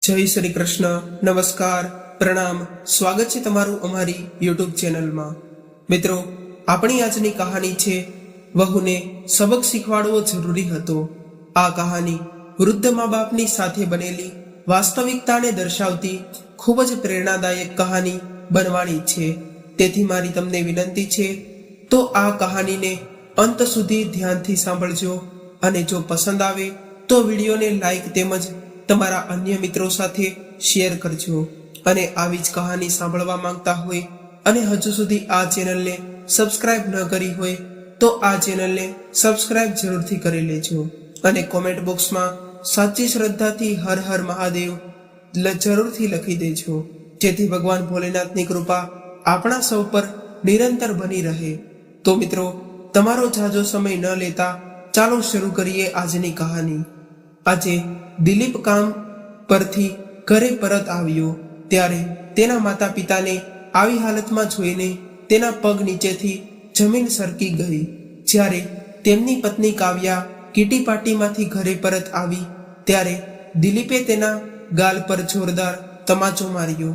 જય શ્રી કૃષ્ણ, નમસ્કાર, પ્રણામ, સ્વાગત છે તમારું અમારી યુટ્યુબ ચેનલમાં। મિત્રો, આપણી આજની કહાની છે વહુને સબક શીખવાડવો જરૂરી હતો। આ કહાની વૃદ્ધ મા બાપની સાથે બનેલી વાસ્તવિકતાને દર્શાવતી ખૂબ જ પ્રેરણાદાયક કહાની બનવાની છે। તેથી મારી તમને વિનંતી છે તો આ કહાનીને અંત સુધી ધ્યાનથી સાંભળજો અને જો પસંદ આવે તો વિડીયોને લાઈક તેમજ તમારા અન્ય મિત્રો સાથે શેર કરજો। અને આવી જ કહાની સાંભળવા માંગતા હોય અને હજુ સુધી આ ચેનલને સબસ્ક્રાઇબ ન કરી હોય તો આ ચેનલને સબસ્ક્રાઇબ જરૂરથી કરી લેજો અને કોમેન્ટ બોક્સમાં સાચી શ્રદ્ધાથી હર હર મહાદેવ જરૂરથી લખી દેજો, જેથી ભગવાન ભોલેનાથની કૃપા આપણા સૌ પર નિરંતર બની રહે। તો મિત્રો, તમારો ઝાઝો સમય ન લેતા ચાલો શરૂ કરીએ આજની કહાની। આજે દિલીપ કામ પરથી ઘરે પરત આવ્યો ત્યારે તેના માતા પિતાને આવી હાલતમાં જોઈને તેના પગ નીચેથી જમીન સરકી ગઈ। જ્યારે તેમની પત્ની કાવ્યા કીટી પાર્ટીમાંથી ઘરે પરત આવી ત્યારે દિલીપે તેના ગાલ પર જોરદાર તમાચો માર્યો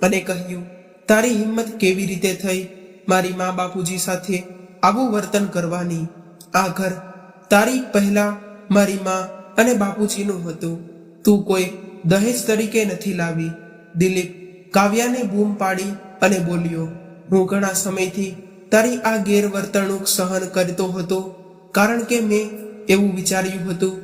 અને કહ્યું, તારી હિંમત કેવી રીતે થઈ મારી મા બાપુજી સાથે આવું વર્તન કરવાની? આ ઘર તારી પહેલા મારી મા અને બાપુજીનું હતું, તું કોઈ દહેજ તરીકે નથી લાવી। દિલીપ કાવ્યાને બૂમ પાડી અને બોલ્યો, હું ઘણા સમયથી તારી આ ગેરવર્તણૂક સહન કરતો હતો, કારણ કે મેં એવું વિચાર્યું હતું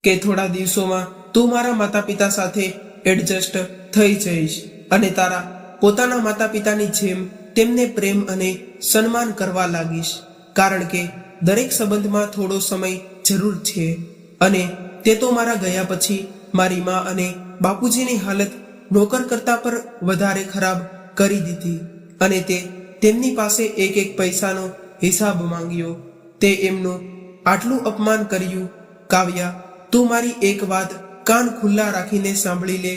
કે થોડા દિવસોમાં તું મારા માતા પિતા સાથે એડજસ્ટ થઈ જઈશ અને તારા પોતાના માતા પિતાની જેમ તેમને પ્રેમ અને સન્માન કરવા લાગીશ, કારણ કે દરેક સંબંધમાં થોડો સમય જરૂર છે અને તે તો મારા ગયા પછી મારી મા અને બાપુજીની હાલત નોકર કરતા પર વધારે ખરાબ કરી દીધી અને તે તેમની પાસે એક એક પૈસાનો હિસાબ માંગ્યો। તે એમનું આટલું અપમાન કર્યું। કાવ્યા, તું મારી એક વાત કાન ખુલ્લા રાખીને સાંભળી લે,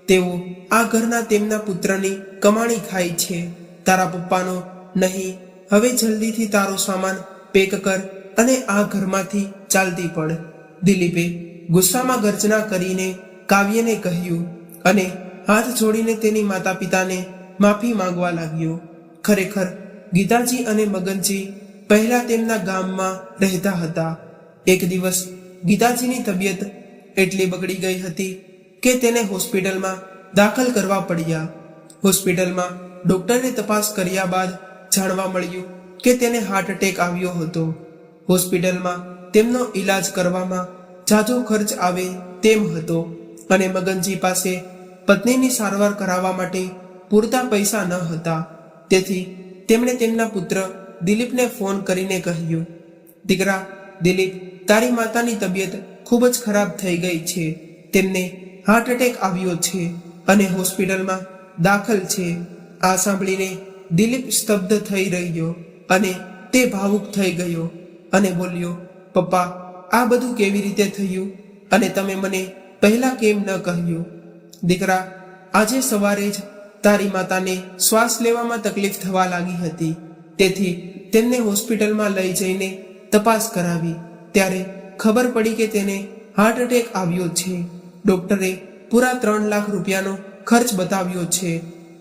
તેઓ આ ઘરના તેમના પુત્રની કમાણી ખાય છે, તારા પપ્પાનો નહીં। હવે જલ્દીથી તારો સામાન પેક કર અને આ ઘરમાંથી ચાલતી પડ। દિલીપે ગુસ્સામાં ગર્જના કરીને કાવ્યને કહ્યું અને હાથ જોડીને તેની માતા પિતાને માફી માંગવા લાગ્યો। ખરેખર ગીતાજી અને મગનજી પહેલા તેમના ગામમાં રહેતા હતા। એક દિવસ ગીતાજીની તબિયત એટલી બગડી ગઈ હતી કે તેને હોસ્પિટલમાં દાખલ કરવા પડ્યા। હોસ્પિટલમાં ડોક્ટરે તપાસ કર્યા બાદ જાણવા મળ્યું કે તેને હાર્ટ એટેક આવ્યો હતો। હોસ્પિટલમાં તેમનો ઈલાજ કરવામાં ઝાઝો ખર્ચ આવે તેમ હતો અને મગનજી પાસે પત્નીની સારવાર કરાવવા માટે પૂરતા પૈસા ન હતા। તેથી તેમણે તેમના પુત્ર દિલીપને ફોન કરીને કહ્યું, દીકરા દિલીપ, તારી માતાની તબિયત ખૂબ જ ખરાબ થઈ ગઈ છે, તેમને હાર્ટ એટેક આવ્યો છે અને હોસ્પિટલમાં દાખલ છે। આ સાંભળીને દિલીપ સ્તબ્ધ થઈ રહ્યો અને તે ભાવુક થઈ ગયો અને બોલ્યો, પપ્પા, આ બધું કેવી રીતે થયું અને તમે મને પહેલા કેમ ન કહ્યું? દીકરા, આજે સવારે જ તારી માતાને શ્વાસ લેવામાં તકલીફ થવા લાગી હતી, તેથી તેમને હોસ્પિટલમાં લઈ જઈને તપાસ કરાવી ત્યારે ખબર પડી કે તેને હાર્ટ એટેક આવ્યો છે। ડોક્ટરે પૂરા 3 લાખ રૂપિયાનો ખર્ચ બતાવ્યો છે।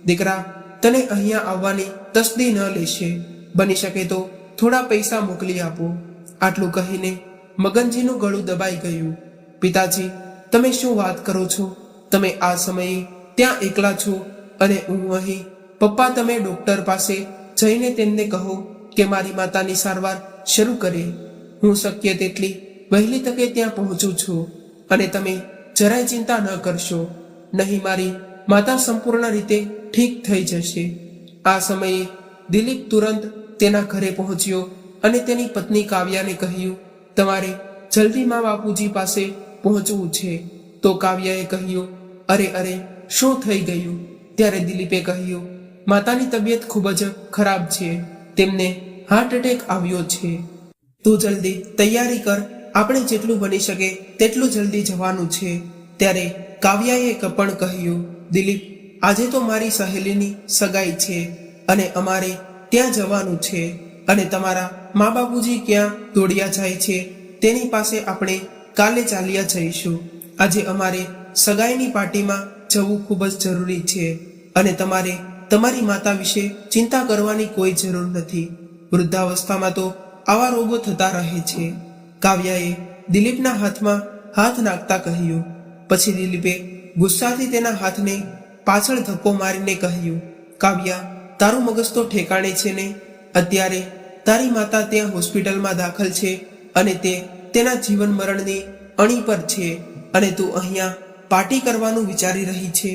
દીકરા, તને અહીંયા આવવાની તસ્દી ન લેશે, બની શકે તો થોડા પૈસા મોકલી આપો। આટલું કહીને મગનજીનું ગળું દબાઈ ગયું। પિતાજી, તમે શું વાત કરો છો? તમે આ સમયે ત્યાં એકલા છો અને હું અહીં। પપ્પા, તમે ડોક્ટર પાસે જઈને તેમને કહો કે મારી માતાની સારવાર શરૂ કરે। હું શક્ય તેટલી વહેલી તકે ત્યાં પહોંચું છું અને તમે જરાય ચિંતા ન કરશો, નહીં મારી માતા સંપૂર્ણ રીતે ઠીક થઈ જશે। આ સમયે દિલીપ તુરંત તેના ઘરે પહોંચ્યો અને તેની પત્ની કાવ્યાને કહ્યું, તમારે જલ્દી મા બાપુજી પાસે પહોંચવું છે। તો કાવ્યાએ કહ્યું, અરે અરે, શું થઈ ગયું? ત્યારે દિલીપે કહ્યું, માતાની તબિયત ખૂબ જ ખરાબ છે, તેમને હાર્ટ એટેક આવ્યો છે, તું જલ્દી તૈયારી કર, આપણે જેટલું બની શકે તેટલું જલ્દી જવાનું છે। ત્યારે કાવ્યાએ પણ કહ્યું, દિલીપ, આજે તો મારી સહેલીની સગાઈ છે અને અમારે ત્યાં જવાનું છે અને તમારા મા બાપુજી ક્યાં દોડ્યા જાય છે તેની પાસે આપણે કાલે ચાલ્યા જઈશું। આજે અમારે સગાઈની પાર્ટીમાં જવું ખૂબ જ જરૂરી છે અને તમારે તમારી માતા વિશે ચિંતા કરવાની કોઈ જરૂર નથી. વૃદ્ધાવસ્થામાં તો આવા રોગો થતા રહે છે. કાવ્યાએ દિલીપના હાથમાં હાથ નાખતા કહ્યું. પછી દિલીપે ગુસ્સાથી તેના હાથને પાછળ ધક્કો મારીને કહ્યું, કાવ્યા, તારું મગજ તો ઠેકાણે છે ને? અત્યારે તારી માતા ત્યાં હોસ્પિટલમાં દાખલ છે અને તે તેના જીવન મરણની અણી પર છે અને તું અહીંયા પાર્ટી કરવાનું વિચારી રહી છે.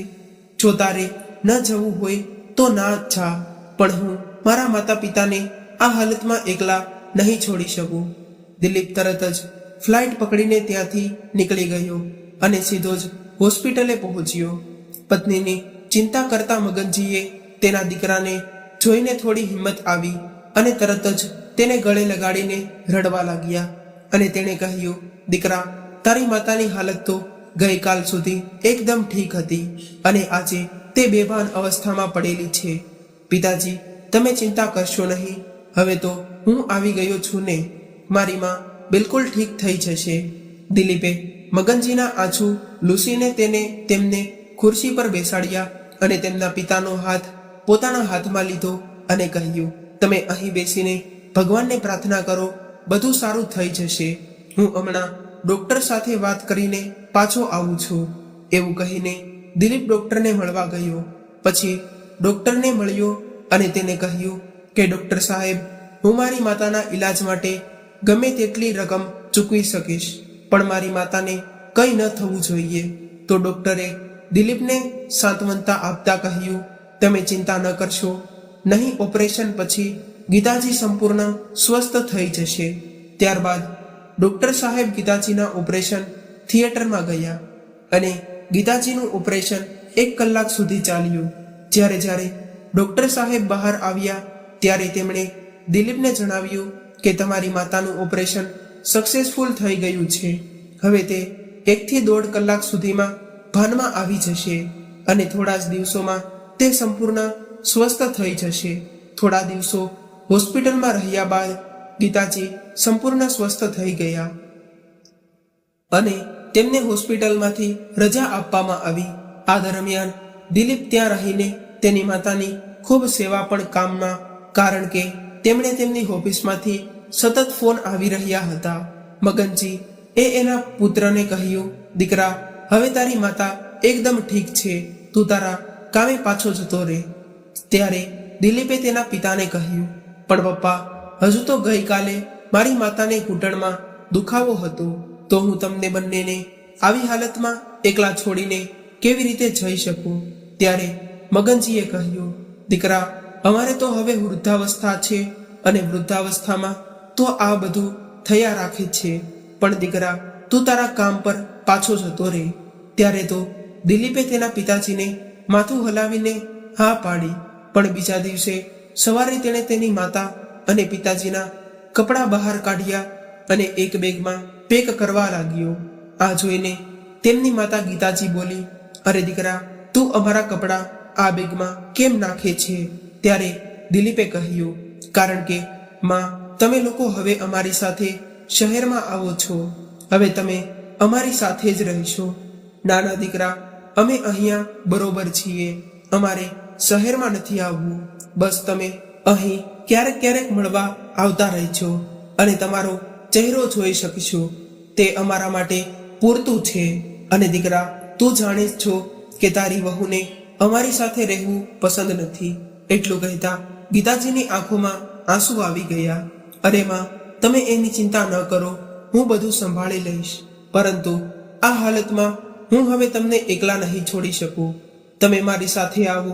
જો તારે ન જવું હોય તો ના જા, પણ હું મારા માતા પિતાને આ હાલતમાં એકલા નહીં છોડી શકું. દિલીપ તરત જ ફ્લાઇટ પકડીને ત્યાંથી નીકળી ગયો અને સીધો જ હોસ્પિટલે પહોંચ્યો. પત્નીની ચિંતા કરતા મગનજીએ તેના દીકરાને જોઈને થોડી હિંમત આવી અને તરત જ તેને ગળે લગાડીને રડવા લાગ્યા અને તેણે કહ્યું, દીકરા, તારી માતાની હાલત તો ગઈકાલ સુધી એકદમ ઠીક હતી અને આજે તે બેભાન અવસ્થામાં પડેલી છે. પિતાજી, તમે ચિંતા કરશો નહીં. હવે તો હું આવી ગયો છું ને. મારી માં બિલકુલ ઠીક થઈ જશે. દિલીપે મગનજીના આંસુ લૂસીને તેમને ખુરશી પર બેસાડ્યા અને તેમના પિતાનો હાથ પોતાના હાથમાં લીધો અને કહ્યું, તમે અહીં બેસીને ભગવાનને પ્રાર્થના કરો, બધું સારું થઈ જશે. હું હમણાં ડોક્ટર સાથે વાત કરીને પાછો આવું છું. એવું કહીને દિલીપ ડોક્ટરને મળવા ગયો. પછી ડોક્ટરને મળ્યો અને તેને કહ્યું કે ડોક્ટર સાહેબ, હું મારી માતાના ઈલાજ માટે ગમે તેટલી રકમ ચૂકવી શકીશ, પણ મારી માતાને કંઈ ન થવું જોઈએ. તો ડોક્ટરે દિલીપને સાંત્વનતા આપતા કહ્યું, તમે ચિંતા ન કરશો, નહીં ઓપરેશન પછી ગીતાજી સંપૂર્ણ સ્વસ્થ થઈ જશે. ત્યારબાદ ડોક્ટર સાહેબ ગીતાજીના ઓપરેશન થિયેટરમાં ગયા અને ગીતાજીનું ઓપરેશન 1 કલાક સુધી ચાલ્યું. જ્યારે ડોક્ટર સાહેબ બહાર આવ્યા ત્યારે તેમણે દિલીપને જણાવ્યું કે તમારી માતાનું ઓપરેશન સક્સેસફુલ થઈ ગયું છે. હવે તે 1 થી 1.5 કલાક સુધીમાં ભાનમાં આવી જશે અને થોડા જ દિવસોમાં તે સંપૂર્ણ સ્વસ્થ થઈ જશે. થોડા દિવસો હોસ્પિટલમાં રહ્યા બાદ ગીતાજી સંપૂર્ણ સ્વસ્થ થઈ ગયા અને તેમને હોસ્પિટલમાંથી રજા આપવામાં આવી. આ દરમિયાન દિલીપ ત્યાં રહીને તેની માતાની ખૂબ સેવા પણ કામમાં, કારણ કે તેમણે તેમની ઓફિસમાંથી સતત ફોન આવી રહ્યા હતા. મગનજી એના પુત્રને કહ્યું, દીકરા, હવે તારી માતા એકદમ ઠીક છે, તું તારા કામે પાછો જતો રહે. ત્યારે દિલીપે તેના પિતાને કહ્યું, પણ પપ્પા, હજુ તો ગઈકાલે મારી માતાને ઘૂંટણમાં દુખાવો હતો, તો હું તમને બંનેને આવી હાલતમાં એકલા છોડીને કેવી રીતે જઈ શકું? ત્યારે મગનજીએ કહ્યું, દીકરા, અમારે તો હવે વૃદ્ધાવસ્થા છે અને વૃદ્ધાવસ્થામાં તો આ બધું થયા રાખે છે, પણ દીકરા, તું તારા કામ પર પાછો જતો રહે. ત્યારે તો દિલીપે તેના પિતાજીને માથું હલાવીને હા પાડી, પણ બીજા દિવસે સવારે તેણે તેની માતા અને પિતાજીના કપડાં બહાર કાઢ્યા અને એક બેગમાં પેક કરવા લાગ્યો. આ જોઈને તેમની માતા ગીતાજી બોલી, અરે દીકરા, તું અમારા કપડાં આ બેગમાં કેમ નાખે છે? ત્યારે દિલીપે કહ્યું, કારણ કે માં, તમે લોકો હવે અમારી સાથે શહેરમાં આવો છો, હવે તમે અમારી સાથે જ રહેશો. નાના દીકરા, અમે અહીંયા બરોબર છીએ, અમારે શહેરમાં નથી આવવું. બસ તમે અહીં ક્યારેક મળવા આવતા રહેજો અને તમારો ચહેરો જોઈ શકશો, તે અમારા માટે પૂરતું છે. અને દીકરા, તું જાણે જ છો કે તારી વહુને અમારી સાથે રહેવું પસંદ નથી. એટલું કહેતા ગીતાજીની આંખોમાં આંસુ આવી ગયા. અરે માં, તમે એની ચિંતા ન કરો, હું બધું સંભાળી લઈશ, પરંતુ આ હાલતમાં હું હવે તમને એકલા નહીં છોડી શકું. તમે મારી સાથે આવો.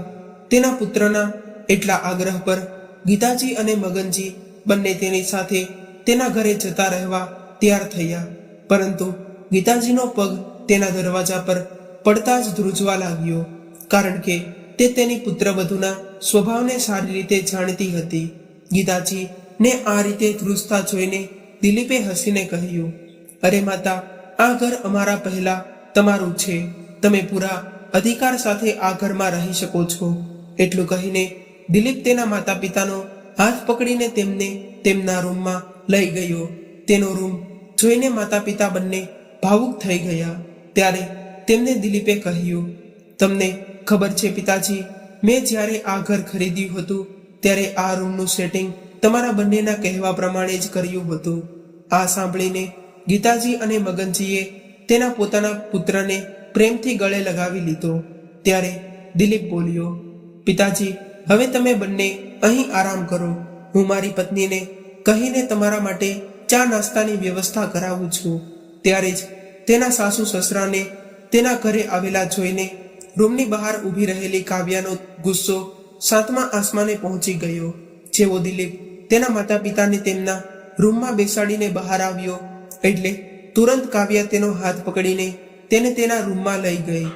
તેના પુત્રના એટલા આગ્રહ પર ગીતાજી અને મગનજી બંને તેની સાથે તેના ઘરે જતા રહેવા તૈયાર થયા, પરંતુ ગીતાજીનો પગ તેના દરવાજા પર પડતા જ ધ્રુજવા લાગ્યો, કારણ કે તે તેની પુત્રવધૂના સ્વભાવને સારી રીતે જાણતી હતી. ગીતાજી ને આ રીતે ધ્રુજતા જોઈને દિલીપે હસીને કહ્યું, અરે માતા, આ ઘર અમારા પહેલા તમારું છે, તમે પૂરા અધિકાર સાથે આ ઘરમાં રહી શકો છો. એટલું કહીને દિલીપ તેના માતા પિતાનો હાથ પકડીને તેમને તેમના રૂમમાં લઈ ગયો. તેનો રૂમ જોઈને માતા પિતા બંને ભાવુક થઈ ગયા. ત્યારે તેમને દિલીપે કહ્યું, તમને ખબર છે પિતાજી, મેં જ્યારે આ ઘર ખરીદ્યું હતું ત્યારે આ રૂમનું સેટિંગ તમારા બંનેના કહેવા પ્રમાણે જ કર્યું હતું. આ સાંભળીને ગીતાજી અને મગનજીએ તેના પોતાના પુત્રને પ્રેમથી ગળે લગાવી લીધો. ત્યારે દિલીપ બોલ્યો, પિતાજી, હવે તમે બંને અહીં આરામ કરો. હું મારી પત્નીને કહીને તમારા માટે ચા નાસ્તાની વ્યવસ્થા કરાવું છું. ત્યારે જ તેના સાસુ સસરાને તેના ઘરે આવેલા જોઈને રૂમની બહાર ઊભી રહેલી કાવ્યાનો ગુસ્સો સાતમા આસમાને પહોંચી ગયો. જેવો દિલીપ તેના માતા પિતાને તેમના રૂમમાં બેસાડીને બહાર આવ્યો એટલે તુરંત કાવ્યા તેનો હાથ પકડીને તેને તેના રૂમમાં લઈ ગઈ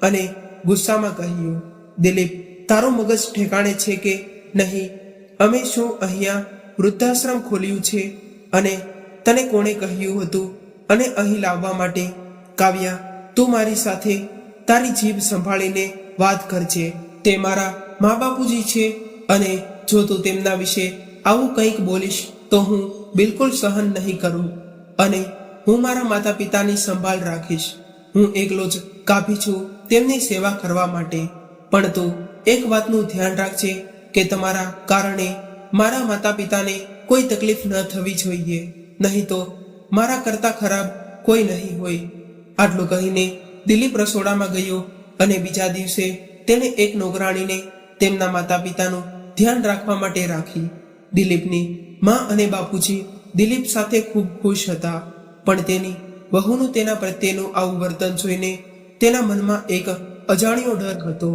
અને ગુસ્સામાં કહ્યું, દિલીપ, તારો મગજ ઠેકાણે છે કે નહીં? અમે શું અહીંયા વૃદ્ધાશ્રમ ખોલ્યું છે અને તને કોણે કહ્યું હતું અને અહીં લાવવા માટે? કાવ્યા, તું મારી સાથે તારી જીભ સંભાળીને વાત કરજે. તે મારા મા બાપુજી છે અને જો તું તેમના વિશે આવું કંઈક બોલીશ તો હું બિલકુલ સહન નહીં કરું અને હું મારા માતા પિતાની સંભાળ રાખીશ. હું એકલો જ કાફી છું તેમની સેવા કરવા માટે. પણ તું એક વાતનું ધ્યાન રાખજે કે તમારા કારણે મારા માતા પિતાને કોઈ તકલીફ ન થવી જોઈએ, નહીં તો મારા કરતા ખરાબ કોઈ નહીં હોય. આટલું કહીને દિલીપ રસોડામાં ગયો અને બીજા દિવસે તેણે એક નોકરાણીને તેમના માતા પિતાનું ધ્યાન રાખવા માટે રાખી. દિલીપની મા અને બાપુજી દિલીપ સાથે ખૂબ ખુશ હતા, પણ તેની વહુનું તેના પ્રત્યેનું આવું વર્તન જોઈને તેના મનમાં એક અજાણ્યો ડર હતો.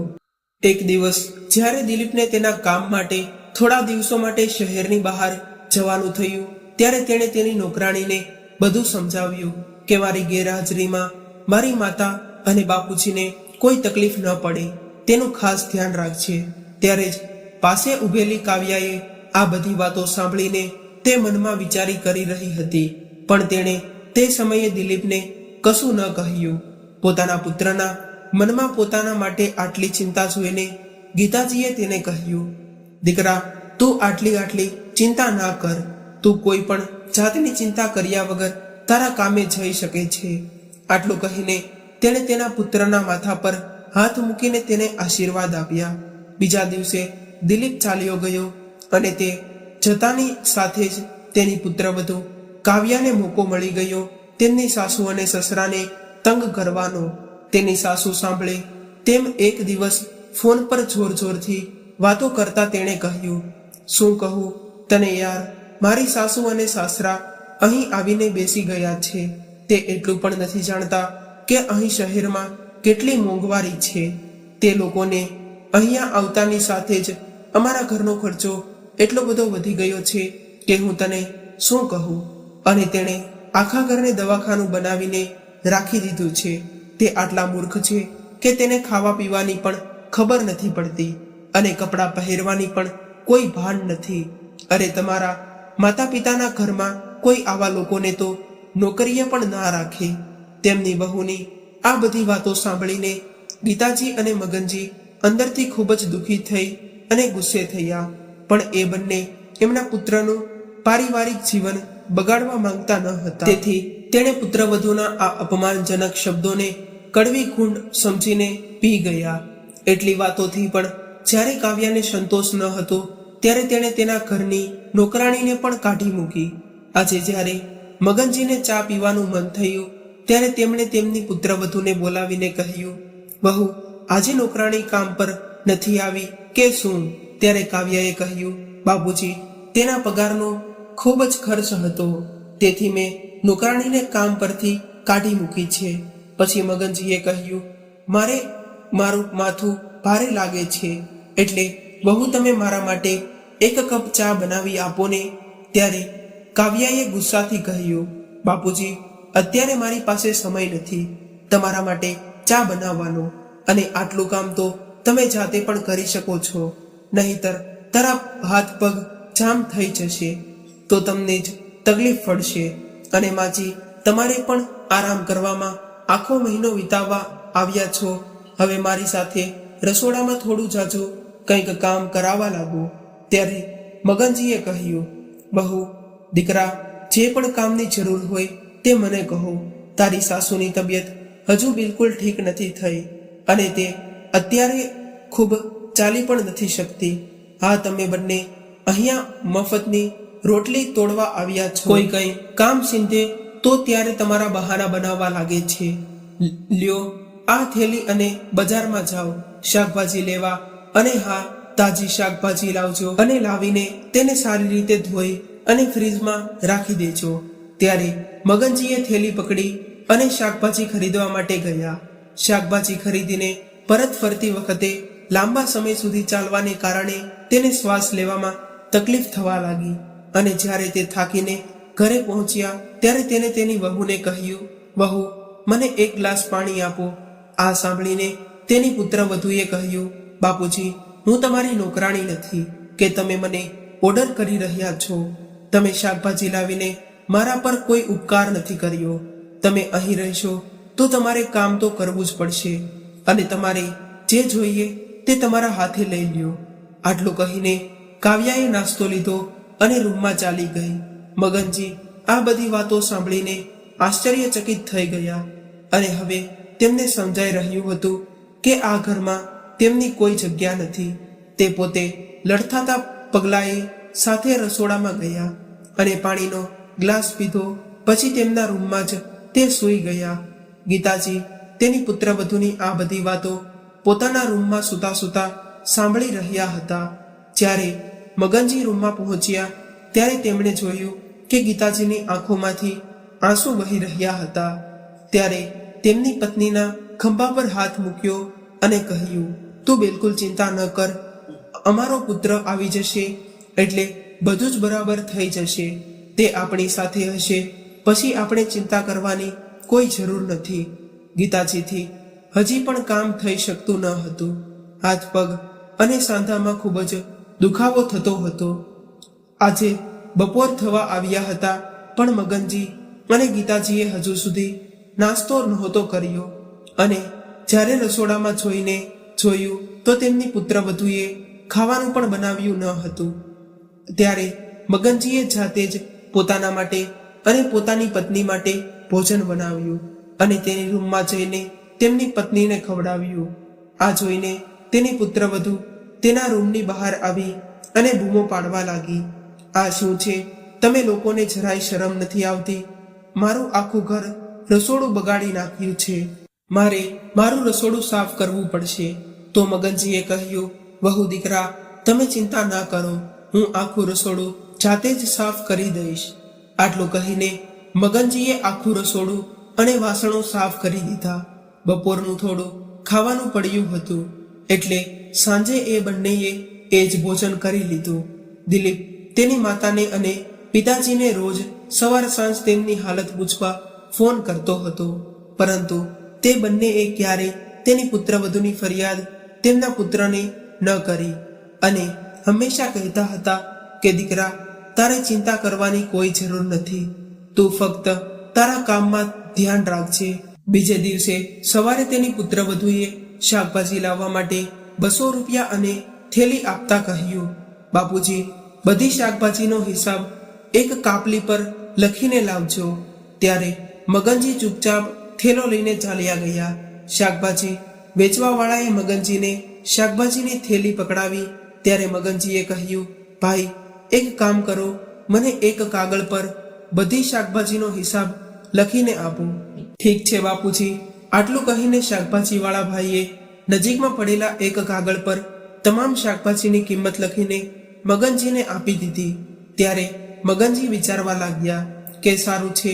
એક દિવસ જ્યારે દિલીપને તેના કામ માટે થોડા દિવસો માટે શહેરની બહાર જવાનું થયું ત્યારે તેણે તેની નોકરાણીને બધું સમજાવ્યું કે મારી ગેરહાજરીમાં મારી માતા અને બાપુજીને કોઈ તકલીફ ન પડે તેનું ખાસ ધ્યાન રાખજે. ત્યારે જ પાસે ઊભેલી કાવ્યાએ આ બધી વાતો સાંભળીને તે મનમાં વિચારી કરી રહી હતી, પણ તેણે તે સમયે દિલીપને કશું ન કહ્યું. પોતાના પુત્રના મનમાં પોતાના માટે આટલી ચિંતા જોઈને ગીતાજીએ તેને કહ્યું, દીકરા, તું આટલી ચિંતા ના કર. તું કોઈ પણ જાતની ચિંતા કર્યા વગર તારા કામે જઈ શકે છે. આટલું કહીને તેણે તેના પુત્રના માથા પર હાથ મૂકીને તેને આશીર્વાદ આપ્યા. બીજા દિવસે દિલીપ ચાલ્યો ગયો અને તે જતાની સાથે જ તેની પુત્રવધુ કાવ્યાને મોકો મળી ગયો તેમની સાસુ અને સસરાને તંગ કરવાનો. તેની સાસુ સાંભળે તેમ એક દિવસ ફોન પર જોરથી વાતો કરતા તેણે કહ્યું, શું કહું તને યાર, મારી સાસુ અને સાસરા અહીં આવીને બેસી ગયા છે. તે એટલું પણ નથી જાણતા કે અહીં શહેરમાં કેટલી મોંઘવારી છે. તે લોકોને અહીંયા આવતાની સાથે જ અમારા ઘરનો ખર્ચો એટલો બધો વધી ગયો છે કે હું તને શું કહું. અને તેણે આખા ઘરને દવાખાનું બનાવીને રાખી દીધું છે. તે આટલા મૂર્ખ છે કે તેને ખાવા પીવાની પણ ખબર નથી પડતી અને કપડાં પહેરવાની પણ કોઈ ભાન નથી. અરે, તમારા માતા પિતાના ઘરમાં કોઈ આવા લોકોને તો નોકરીએ પણ ના રાખે. તેમની વહુની આ બધી વાતો સાંભળીને ગીતાજી અને મગનજી અંદરથી ખૂબ જ દુઃખી થઈ અને ગુસ્સે થયા, પણ એ બંને એમના પુત્રનું પારિવારિક જીવન બગાડવા માંગતા ન હતા. તેથી તેણે પુત્રવધુના આ અપમાનજનક શબ્દોને કડવી ખૂંડ સમજીને પી ગયા. એટલી વાતોથી પણ જ્યારે કાવ્યાને સંતોષ ન હતો ત્યારે તેણે તેના ઘરની નોકરાણીને પણ કાઢી મૂકી. આજે જ્યારે મગનજીને ચા પીવાનું મન થયું ત્યારે તેમણે તેમની પુત્રવધુને બોલાવીને કહ્યું, વહુ, આજે નોકરાણી કામ પર નથી આવી કે શું? ત્યારે કાવ્યાએ કહ્યું, બાપુજી, તેના પગારનો ખૂબ જ ખર્ચ હતો, તેથી મેં નોકરાણીને કામ પરથી કાઢી મૂકી છે. પછી મગનજીએ કહ્યું, મારું માથું ભારે લાગે છે, એટલે બહુ તમે મારા માટે એક કપ ચા બનાવી આપો ને. ત્યારે કાવ્યાએ ગુસ્સાથી કહ્યું, બાપુજી, અત્યારે મારી પાસે સમય નથી તમારા માટે ચા બનાવવાનો, અને આટલું કામ તો તમે જાતે પણ કરી શકો છો, નહીંતર તારા હાથ પગ જામ થઈ જશે તો તમને જ તકલીફ પડશે. અને માજી, તમારે પણ આરામ કરવામાં આખો મહિનો વિતાવવા આવ્યા છો. હવે મારી સાથે રસોડામાં થોડું જાજો કંઈક કામ કરાવવા લાગો. ત્યારે મગનજીએ કહ્યું, બહુ, દીકરા, જે પણ કામની જરૂર હોય તે મને કહો. તારી સાસુની તબિયત હજુ બિલકુલ ઠીક નથી થઈ અને તે અત્યારે ખૂબ ચાલી પણ નથી શકતી. હા, તમે બંને અહીંયા મફતની રોટલી તોડવા આવ્યા છો. કોઈ કંઈ કામ સીંધે તો ત્યારે તમારા બહાના બનાવવા લાગે છે. લ્યો આ થેલી અને બજારમાં જાઓ શાકભાજી લેવા, અને હા, તાજી શાકભાજી લાવજો અને લાવીને તેને સારી રીતે ધોઈ અને ફ્રીજમાં રાખી દેજો. ત્યારે મગનજીએ થેલી પકડી અને શાકભાજી ખરીદવા માટે ગયા. શાકભાજી ખરીદીને પરત ફરતી વખતે લાંબા સમય સુધી ચાલવાને કારણે તેને શ્વાસ લેવામાં તકલીફ થવા લાગી અને જ્યારે તે થાકીને ઘરે પહોંચ્યા ત્યારે તેને તેની વહુને કહ્યું, વહુ, મને એક ગ્લાસ પાણી આપો. આ સાંભળીને તેની પુત્રવધુએ કહ્યું, બાપુજી, હું તમારી નોકરાણી નથી કે તમે મને ઓર્ડર કરી રહ્યા છો. તમે શાકભાજી લાવીને મારા પર કોઈ ઉપકાર નથી કર્યો. તમે અહીં રહેશો તો તમારે કામ તો કરવું જ પડશે અને તમારે જે જોઈએ તે તમારા હાથે લઈ લ્યો. આટલું કહીને કાવ્યાએ નાસ્તો લીધો અને રૂમમાં ચાલી ગઈ. મગનજી આ બધી વાતો સાંભળીને આશ્ચર્યચકિત થઈ ગયા અને હવે તેમને સમજાઈ રહ્યું હતું કે આ ઘરમાં તેમની કોઈ જગ્યા નથી. તે પોતે લડથાતા પગલાએ સાથે રસોડામાં ગયા અને પાણીનો ગ્લાસ પીધો. પછી તેમના રૂમમાં જ તે સૂઈ ગયા. ગીતાજી તેની પુત્રવધુની આ બધી વાતો પોતાના રૂમમાં સૂતા સૂતા સાંભળી રહ્યા હતા. જ્યારે મગનજી રૂમમાં પહોંચ્યા ત્યારે તેમણે જોયું કે ગીતાજીની આંખોમાંથી આંસુ વહી રહ્યા હતા. ત્યારે તેમની પત્નીના ખંભા પર હાથ મૂક્યો અને કહ્યું, તું બિલકુલ ચિંતા ન કર, અમારો પુત્ર આવી જશે એટલે બધું જ બરાબર થઈ જશે. તે આપણી સાથે હશે, પછી આપણે ચિંતા કરવાની કોઈ જરૂર નથી. ગીતાજીથી હજી પણ કામ થઈ શકતું ન હતું. હાથ પગ અને સાંધામાં ખૂબ જ દુખાવો થતો હતો. આજે બપોર થવા આવ્યા હતા પણ મગનજી અને ગીતાજીએ હજુ સુધી નાસ્તો નહોતો કર્યો અને જ્યારે રસોડામાં જોયું તો તેમની પુત્રવધુએ ખાવાનું પણ બનાવ્યું ન હતું. ત્યારે મગનજીએ જાતે જ પોતાના માટે અને પોતાની પત્ની માટે ભોજન બનાવ્યું અને તેની રૂમમાં જઈને તેમની પત્નીને ખવડાવ્યું. આ જોઈને તેની પુત્રવધુ તેના રૂમની બહાર આવી અને બૂમો પાડવા લાગી, આ શું છે? તમે લોકોને જરાય શરમ નથી આવતી? મારું આખું ઘર રસોડું બગાડી નાખ્યું છે. મારે મારું રસોડું સાફ કરવું પડશે. તો મગનજીએ કહ્યું, વહુ દીકરા, તમે ચિંતા ના કરો, હું આખું રસોડું જાતે જ સાફ કરી દઈશ. આટલું કહીને મગનજીએ આખું રસોડું અને વાસણો સાફ કરી દીધા. બપોરનું થોડું ખાવાનું પડ્યું હતું એટલે સાંજે એ બંનેએ એ જ ભોજન કરી લીધું. દિલીપ તેની માતાને અને પિતાજીને રોજ સવાર સાંજ તેમની હાલત પૂછવા ફોન કરતો હતો, પરંતુ તે બંનેએ ક્યારેય તેની પુત્રવધુની ફરિયાદ તેમના પુત્રને ન કરી અને હંમેશા કહેતા હતા કે દીકરા, તારે ચિંતા કરવાની કોઈ જરૂર નથી, તું ફક્ત તારા કામમાં ધ્યાન રાખજે. બીજે દિવસે સવારે તેની પુત્રવધુએ શાકભાજી લાવવા માટે 200 રૂપિયા અને થેલી આપતા કહ્યું, બાપુજી, બધી શાકભાજીનો હિસાબ એક કાપલી પર લખીને લાવજો. ત્યારે મગનજી ચૂપચાપ થેલો લઈને ચાલ્યા ગયા. શાકભાજી વેચવાવાળાએ મગનજીને શાકભાજીની થેલી પકડાવી ત્યારે મગનજીએ કહ્યું, ભાઈ, એક કામ કરો, મને એક કાગળ પર બધી શાકભાજીનો હિસાબ લખીને આપો. ઠીક છે બાપુજી. આટલું કહીને શાકભાજીવાળા ભાઈએ નજીકમાં પડેલા એક કાગળ પર તમામ શાકભાજીની કિંમત લખીને મગનજીને આપી દીધી. ત્યારે મગનજી વિચારવા લાગ્યા કે સારું છે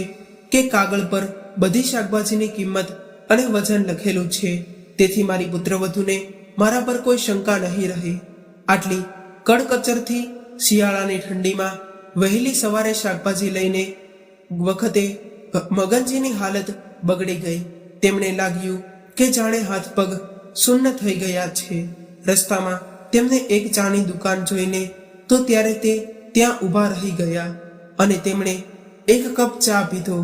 કે કાગળ પર બધી શાકભાજીની કિંમત અને વજન લખેલું છે, તેથી મારી પુત્રવધુને મારા પર કોઈ શંકા નહીં રહે. આટલી કડકચરથી શિયાળાની ઠંડીમાં વહેલી સવારે શાકભાજી લઈને વખતે મગનજીની હાલત બગડી ગઈ. તેમને લાગ્યું કે જાણે હાથ પગ શૂન્ય થઈ ગયા છે. રસ્તામાં તેમને એક ચાની દુકાન જોઈને તો ત્યારે તે ત્યાં ઊભા રહી ગયા અને તેમણે એક કપ ચા પીધો.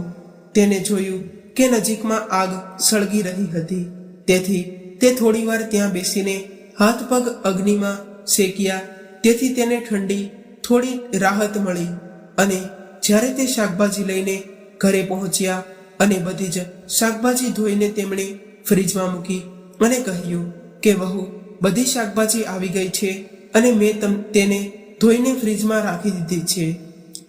તેને જોયું કે નજીકમાં આગ સળગી રહી હતી, તેથી તે થોડીવાર ત્યાં બેસીને હાથ પગ અગ્નિમાં શેક્યા. તેથી તેને ઠંડી થોડી રાહત મળી અને જ્યારે તે શાકભાજી લઈને ઘરે પહોંચ્યા અને બધી જ શાકભાજી ધોઈને તેમણે ફ્રીજમાં મૂકી અને કહ્યું કે વહુ, બધી શાકભાજી આવી ગઈ છે અને મેં તેને ધોઈને ફ્રીજમાં રાખી દીધી છે.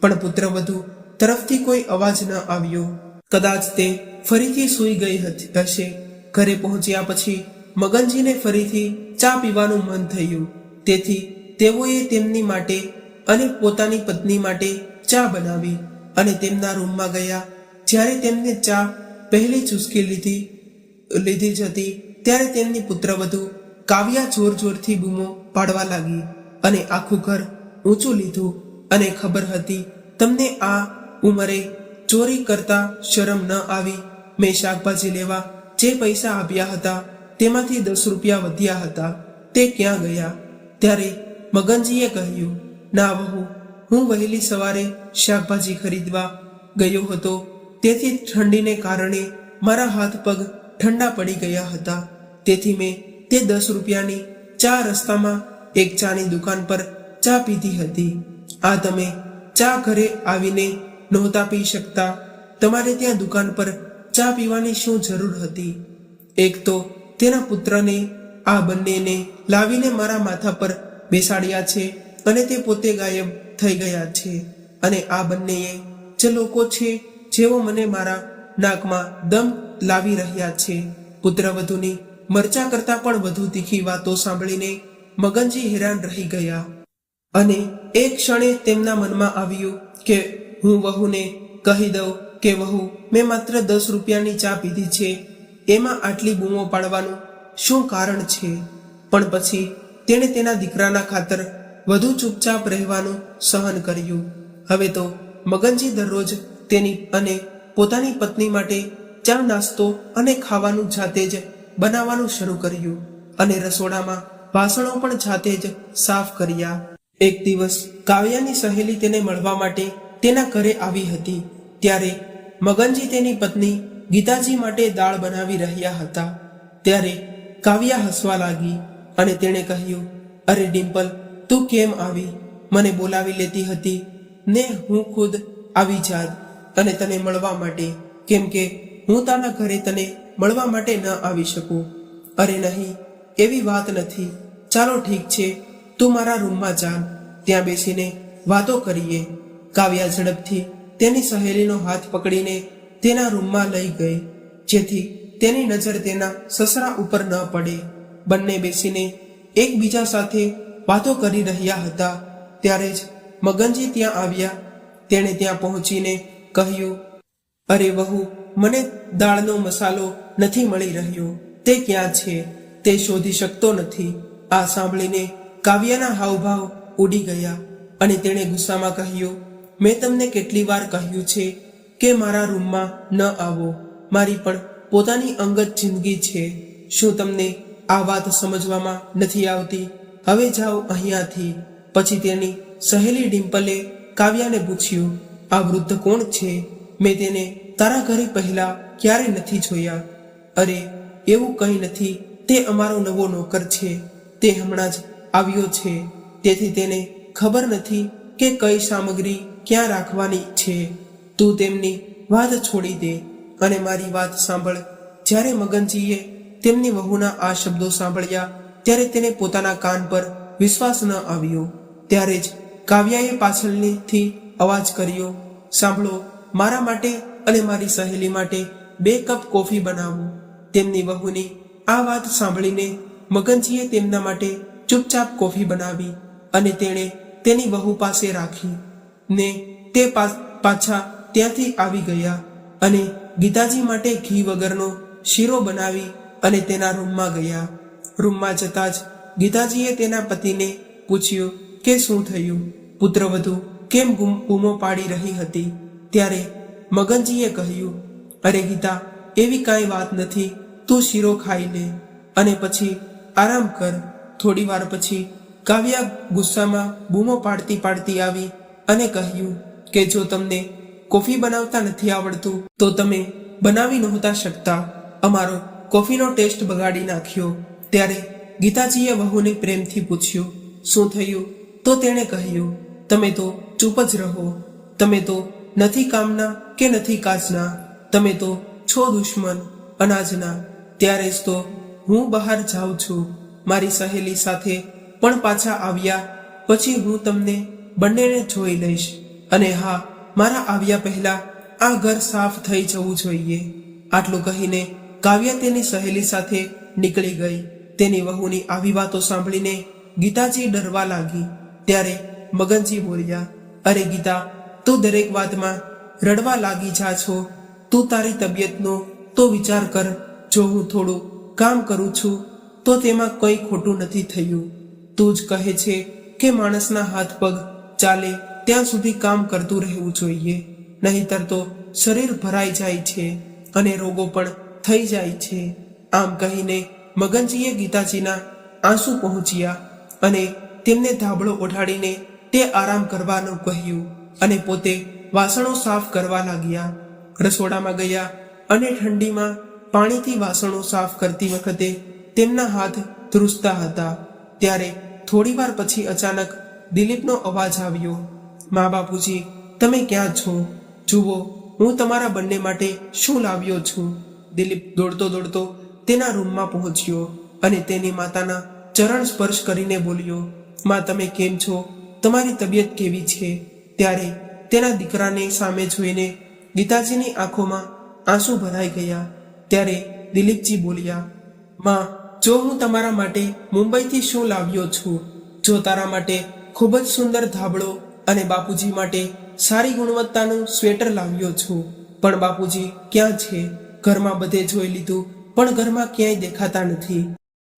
પણ પુત્રવધુ તરફથી કોઈ અવાજ ન આવ્યો. કદાચ તે ફરીથી સૂઈ ગઈ હશે. ઘરે પહોંચ્યા પછી મગનજીને ફરીથી ચા પીવાનું મન થયું. તેથી તેઓએ તેમની માટે અને પોતાની પત્ની માટે ચા બનાવી અને તેમના રૂમમાં ગયા. જ્યારે તેમને ચા પહેલી ચૂસકી લીધી જ હતી ત્યારે તેમની પુત્રવધુ કાવ્યા જોર જોરથી બૂમો પાડવા લાગી અને આખું ઘર ઊંચું લીધું અને ખબર હતી તમને આ ઉંમરે ચોરી કરતા શરમ ન આવી? મેં શાકભાજી લેવા જે પૈસા આપ્યા હતા તેમાંથી 10 રૂપિયા વધ્યા હતા, તે ક્યાં ગયા? ત્યારે મગનજીએ કહ્યું, ના વહુ, હું વહેલી સવારે શાકભાજી ખરીદવા ગયો હતો, તેથી ઠંડીને કારણે મારા હાથ પગ ઠંડા પડી ગયા હતા. તેથી મેં તે 10 રૂપિયાની ચા રસ્તામાં એક ચાની દુકાન પર ચા પીધી હતી. આ તમે ચા ઘરે આવીને નહોતા પી શકતા? તમારે ત્યાં દુકાન પર ચા પીવાની શું જરૂર હતી? એક તો તેના પુત્રને આ બંનેને લાવીને મારા માથા પર બેસાડ્યા છે અને તે પોતે ગાયબ થઈ ગયા છે. અને આ બંનેએ જે લોકો છે જેઓ મને મારા નાકમાં દમ લાવી રહ્યા છે. પુત્રવધુની મરચા કરતાં પણ વધુ તીખી વાતો સાંભળીને મગનજી હેરાન રહી ગયા અને એક ક્ષણે તેમના મનમાં આવ્યું કે હું વહુને કહી દઉં કે વહુ, મેં માત્ર 10 રૂપિયાની ચા પીધી છે, એમાં આટલી બૂમો પાડવાનું શું કારણ છે? પણ પછી તેણે તેના દીકરાના ખાતર વધુ ચૂપચાપ રહેવાનું સહન કર્યું. હવે તો મગનજી દરરોજ તેની અને પોતાની પત્ની માટે ચા, નાસ્તો અને ખાવાનું જાતે જ બનાવવાનું શરૂ કર્યું અને રસોડામાં વાસણો પણ જાતે જ સાફ કર્યા. એક દિવસ કાવ્યાની સહેલી તેને મળવા માટે તેના ઘરે આવી હતી. ત્યારે મગનજી તેની પત્ની ગીતાજી માટે દાળ બનાવી રહ્યા હતા. ત્યારે કાવ્યા હસવા લાગી અને તેણે કહ્યું, અરે ડિમ્પલ, તું કેમ આવી? મને બોલાવી લેતી હતી ને હું ખુદ આવી જાત અને તને મળવા માટે, કેમ કે હું તારા ઘરે તને મળવા માટે ન આવી શકું. અરે નહીં, એવી વાત નથી. ચાલો ઠીક છે, તું મારા રૂમમાં જા, ત્યાં બેસીને વાતો કરીએ. કાવ્યા ઝડપથી તેની સહેલીનો હાથ પકડીને તેના રૂમમાં લઈ ગઈ, જેથી તેની નજર તેના સસરા ઉપર ન પડે. બંને બેસીને એકબીજા સાથે વાતો કરી રહ્યા હતા. ત્યારે જ મગનજી ત્યાં આવ્યા. તેણે ત્યાં પહોંચીને કહ્યું, અરે વહુ, મને દાળનો મસાલો નથી મળી રહ્યો, તે ક્યાં છે? તે શોધી શકતો નથી. આ સાંભળીને કાવ્યાના હાવભાવ ઉડી ગયા અને તેણે ગુસ્સામાં કહ્યું, મેં તમને કેટલી વાર કહ્યું છે કે મારા રૂમમાં ન આવો. મારી પણ પોતાની અંગત જિંદગી છે. શું તમને આ વાત સમજવામાં નથી આવતી? હવે જાઓ અહીંયાથી. પછી તેની સહેલી ડિમ્પલે કાવ્યાને પૂછ્યું, આ વૃદ્ધ કોણ છે? મેં તેને તારા ઘરે પહેલા ક્યારે નથી જોયા. અરે એવું કંઈ નથી, તે અમારો નવો નોકર છે. તે હમણાં જ આવ્યો છે, તેથી તેને ખબર નથી કે કઈ સામગ્રી ક્યાં રાખવાની છે. તું તેમની વાત છોડી દે અને મારી વાત સાંભળ. જ્યારે મગનજીએ તેમની વહુના આ શબ્દો સાંભળ્યા ત્યારે તેને પોતાના કાન પર વિશ્વાસ ન આવ્યો. ત્યારે જ કાવ્યાએ પાછળથી અવાજ કર્યો, સાંભળો, મારા માટે અને મારી સહેલી માટે 2 કપ કોફી બનાવો. તેમની વહુની આ વાત સાંભળીને મગનજીએ તેમના માટે ચૂપચાપ કોફી બનાવી અને તેણે તેની વહુ પાસે રાખી ને તે પાછા ત્યાંથી આવી ગયા અને ગીતાજી માટે ઘી વગરનો શીરો બનાવી અને તેના રૂમમાં ગયા. રૂમમાં જતાં જ ગીતાજીએ તેના પતિને પૂછ્યું કે શું થયું? પુત્રવધુ કેમ બૂમો પાડી રહી હતી? ત્યારે મગનજીએ કહ્યું, અરે ગીતા, એવી કાંઈ વાત નથી, તું શીરો ખાઈ લે અને પછી આરામ કર. થોડી વાર પછી કાવ્યા ગુસ્સામાં બૂમો પાડતી પાડતી આવી અને કહ્યું કે જો તમને કોફી બનાવતા નથી આવડતું તો તમે બનાવી નહોતા શકતા. અમારો કોફીનો ટેસ્ટ બગાડી નાખ્યો. ત્યારે ગીતાજીએ વહુને પ્રેમથી પૂછ્યું, શું થયું? તો તેણે કહ્યું, તમે તો ચૂપ જ રહો. તમે તો નથી કામના કે નથી કાજના. તમે તો છો દુશ્મન અનાજના. ત્યારે જ તો હું બહાર જાઉં છું મારી સહેલી સાથે, પણ પાછા આવ્યા પછી હું તમને બંનેને જોઈ લઈશ. અને હા, મારા આવ્યા પહેલા આ ઘર સાફ થઈ જવું જોઈએ. આટલું કહીને કાવ્યા તેની સહેલી સાથે નીકળી ગઈ. તેની વહુની આવી વાતો સાંભળીને ગીતાજી ડરવા લાગી. ત્યારે મગનજી બોલ્યા, અરે ગીતા, તું દરેક વાતમાં રડવા લાગી જા છો. તું તારી તબિયતનો તો વિચાર કર. જો હું થોડું કામ કરું છું તો તેમાં કંઈ ખોટું નથી થયું. તું જ કહે છે કે માણસના હાથ પગ ચાલે ત્યાં સુધી કામ કરતું રહેવું જોઈએ, નહીંતર તો શરીર ભરાઈ જાય છે અને રોગો પણ થઈ જાય છે. આમ કહીને મગનજીએ ગીતાજીના આંસુ પહોંચ્યા અને તેમને ધાબળો ઓઢાડીને તે આરામ કરવાનું કહ્યું અને પોતે વાસણો સાફ કરવા લાગ્યા. રસોડામાં ગયા અને ઠંડીમાં પાણીથી વાસણો સાફ કરતી વખતે તેમના હાથ ધ્રુજતા હતા. ત્યારે થોડીવાર પછી અચાનક દિલીપનો અવાજ આવ્યો, મા બાપુજી, તમે ક્યાં છો? જુઓ, હું તમારા બંને માટે શું લાવ્યો છું. દિલીપ દોડતો દોડતો તેના રૂમમાં પહોંચ્યો અને તેની માતાના ચરણ સ્પર્શ કરીને બોલ્યો, માં, તમે કેમ છો? તમારી તબિયત કેવી છે? ત્યારે તેના દીકરાને સામે જોઈને ગીતાજીની આંખોમાં આંસુ ભરાઈ ગયા. ત્યારે દિલીપજી બોલ્યા, માં, જો હું તમારા માટે મુંબઈથી શું લાવ્યો છું. જો તારા માટે ખૂબ જ સુંદર ધાબળો અને બાપુજી માટે સારી ગુણવત્તાનું સ્વેટર લાવ્યો છું. પણ બાપુજી ક્યાં છે? ઘરમાં બધે જોઈ લીધું, પણ ઘરમાં ક્યાંય દેખાતા નથી.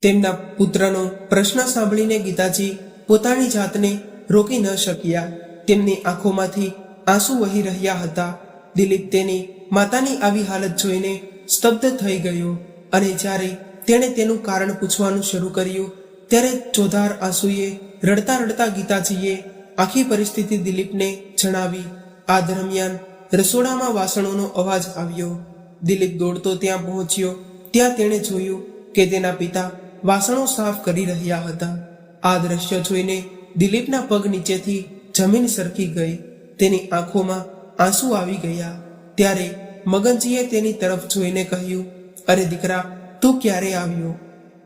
તેમના પુત્રનો પ્રશ્ન સાંભળીને ગીતાજી પોતાની જાતને રોકી ન શક્યા. તેમની આંખોમાંથી આંસુ વહી રહ્યા હતા. દિલીપ તેની માતાની આવી હાલત જોઈને સ્તબ્ધ થઈ ગયો અને જ્યારે તેણે તેનું કારણ પૂછવાનું શરૂ કર્યું ત્યારે ચોધાર આંસુએ રડતા રડતા ગીતાજીએ આખી પરિસ્થિતિ દિલીપને જણાવી. આ દરમિયાન રસોડામાં વાસણોનો અવાજ આવ્યો. દિલીપ દોડતો ત્યાં પહોંચ્યો. ત્યાં તેણે જોયું કે તેના પિતા વાસણો સાફ કરી રહ્યા હતા. આ દ્રશ્ય જોઈને દિલીપના પગ નીચેથી જમીન સરકી ગઈ. તેની આંખોમાં આંસુ આવી ગયા. ત્યારે મગનજીએ તેની તરફ જોઈને કહ્યું, અરે દીકરા, તું ક્યારે આવ્યો?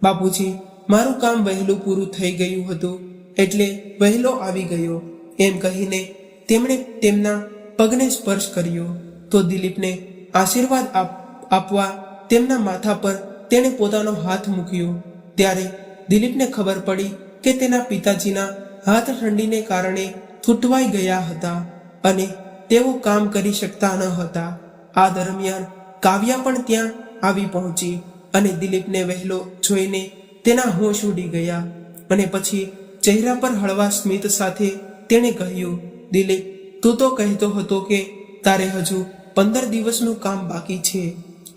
બાપુજી, મારું કામ વહેલું પૂરું થઈ ગયું હતું એટલે વહેલો આવી ગયો, એમ કહીને તેમણે તેમના પગને સ્પર્શ કર્યો. તો દિલીપને આશીર્વાદ આપવા તેમના માથા પર તેણે પોતાનો હાથ મૂક્યો. ત્યારે દિલીપને ખબર પડી કે તેના પિતાજીના હાથ ઠંડીને કારણે થૂંટવાઈ ગયા હતા અને તેઓ કામ કરી શકતા ન હતા. આ દરમિયાન કાવ્યા પણ ત્યાં આવી પહોંચી અને દિલીપને વહેલો જોઈને તેના હોશ ઉડી ગયા અને પછી ચહેરા પર હળવા સ્મિત સાથે તેણે કહ્યું, દિલીપ, તું તો કહેતો હતો કે તારે હજુ 15 દિવસનું કામ બાકી છે.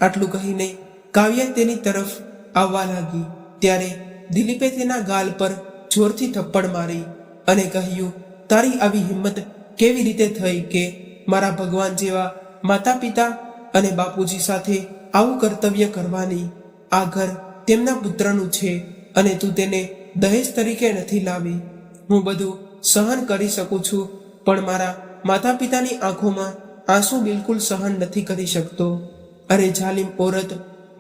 આટલું કહીને કાવ્યા તેની તરફ આવવા લાગી. ત્યારે દિલીપે તેના ગાલ પર જોરથી થપ્પડ મારી અને કહ્યું, તારી આવી હિંમત કેવી રીતે થઈ કે મારા ભગવાન જેવા માતા પિતા અને બાપુજી સાથે આવું કર્તવ્ય કરવાની? આ ઘર તેમના પુત્રનું છે અને તું તેને દહેજ તરીકે નથી લાવી. હું બધું સહન કરી શકું છું, પણ મારા માતા પિતાની આંખોમાં આંસુ બિલકુલ સહન નથી કરી શકતો. અરે જાલિમ ઓરત,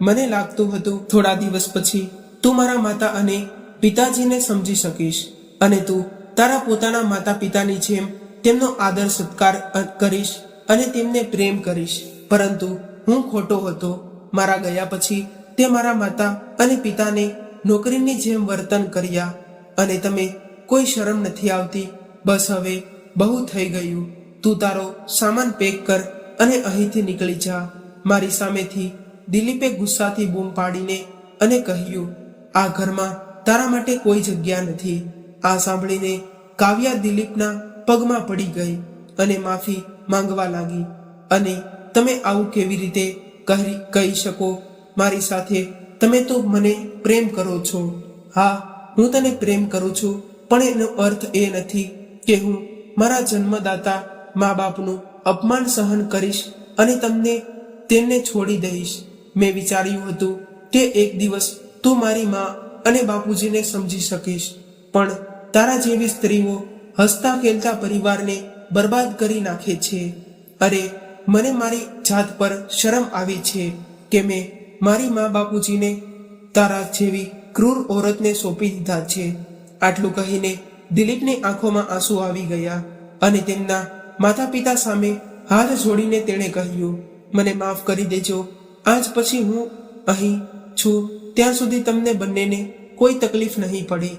મને લાગતું હતું થોડા દિવસ પછી તું મારા માતા અને પિતાજીને સમજી શકીશ અને તું તારા પોતાના માતા પિતાની જેમ તેમનો આદર સત્કાર કરીશ અને તેમને પ્રેમ કરીશ. પરંતુ હું ખોટો હતો. મારા ગયા પછી તે મારા માતા અને પિતાને નોકરીની જેમ વર્તન કર્યા અને તમે કોઈ શરમ નથી આવતી? બસ હવે બહુ થઈ ગયું. તું તારો સામાન પેક કર અને અહીંથી નીકળી જા, મારી સામેથી. દિલીપે ગુસ્સાથી બૂમ પાડીને અને કહ્યું, આ ઘરમાં તારા માટે કોઈ જગ્યા નથી. આ સાંભળીને કાવ્યા દિલીપના પગમાં પડી ગઈ અને માફી માંગવા લાગી. અને તમે આવું કેવી રીતે કહી શકો મારી સાથે? તમે તો મને પ્રેમ કરો છો. હા, હું તને પ્રેમ કરું છું, પણ એનો અર્થ એ નથી કે હું મારા જન્મદાતા મા બાપનું અપમાન સહન કરીશ અને તેમને છોડી દઈશ. મેં વિચાર્યું હતું કે એક દિવસ તું મારી મા અને બાપુજીને સમજી શકીશ, પણ તારા જેવી સ્ત્રીઓ હસતા ખેલતા પરિવારને બરબાદ કરી નાખે છે. અરે મને મારી જાત પર શરમ આવી છે કે મેં મારી મા બાપુજીને તારા જેવી ક્રૂર ઓરતને સોંપી દીધા છે. આટલું કહીને દિલીપની આંખોમાં આંસુ આવી ગયા અને તેમના માતા પિતા સામે હાથ જોડીને તેણે કહ્યું, મને માફ કરી દેજો. આજ પછી હું અહીં છું ત્યાં સુધી તમને બંનેને કોઈ તકલીફ નહીં પડે.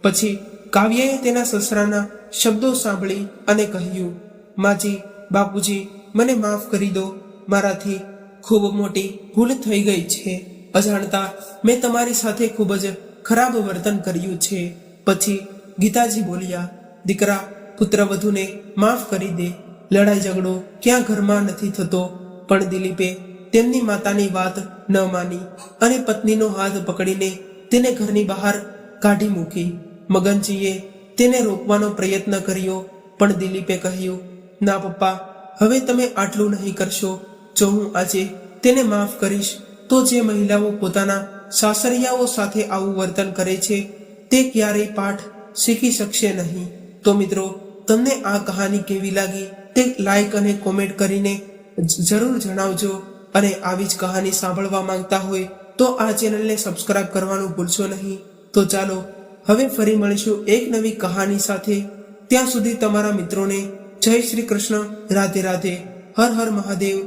પછી કાવ્યાએ તેના સસરાના શબ્દો સાંભળી અને કહ્યું, માજી, બાપુજી, મને માફ કરી દો. મારાથી ખૂબ મોટી ભૂલ થઈ ગઈ છે. અજાણતા મેં તમારી સાથે ખૂબ જ ખરાબ વર્તન કર્યું છે. પછી ગીતાજી બોલ્યા, દીકરા, પુત્રવધૂને માફ કરી દે. લડાઈ ઝઘડો ક્યાં ઘરમાં નથી થતો. પણ દિલીપે તેમની માતાની વાત ન માની અને પત્નીનો હાથ પકડીને તેને ઘરની બહાર કાઢી મૂકી. મગનજીએ તેને રોકવાનો પ્રયત્ન કર્યો, પણ દિલીપે કહ્યું, ના પપ્પા, હવે તમે આટલું નહીં કરશો. જો હું આજે તેને માફ કરીશ તો જે મહિલાઓ પોતાના સાસરિયાઓ સાથે આવું વર્તન કરે છે તે ક્યારેય પાઠ શીખી શકશે નહીં. તો મિત્રો, તમને આ કહાની કેવી લાગી તે લાઈક અને કોમેન્ટ કરીને જરૂર જણાવજો. અને આવી જ કહાની સાંભળવા માંગતા હોય તો આ ચેનલને સબસ્ક્રાઇબ કરવાનું ભૂલશો નહીં. તો ચાલો હવે ફરી મળીશું એક નવી કહાની સાથે. ત્યાં સુધી તમારા મિત્રોને જય શ્રી કૃષ્ણ, રાધે રાધે, હર હર મહાદેવ.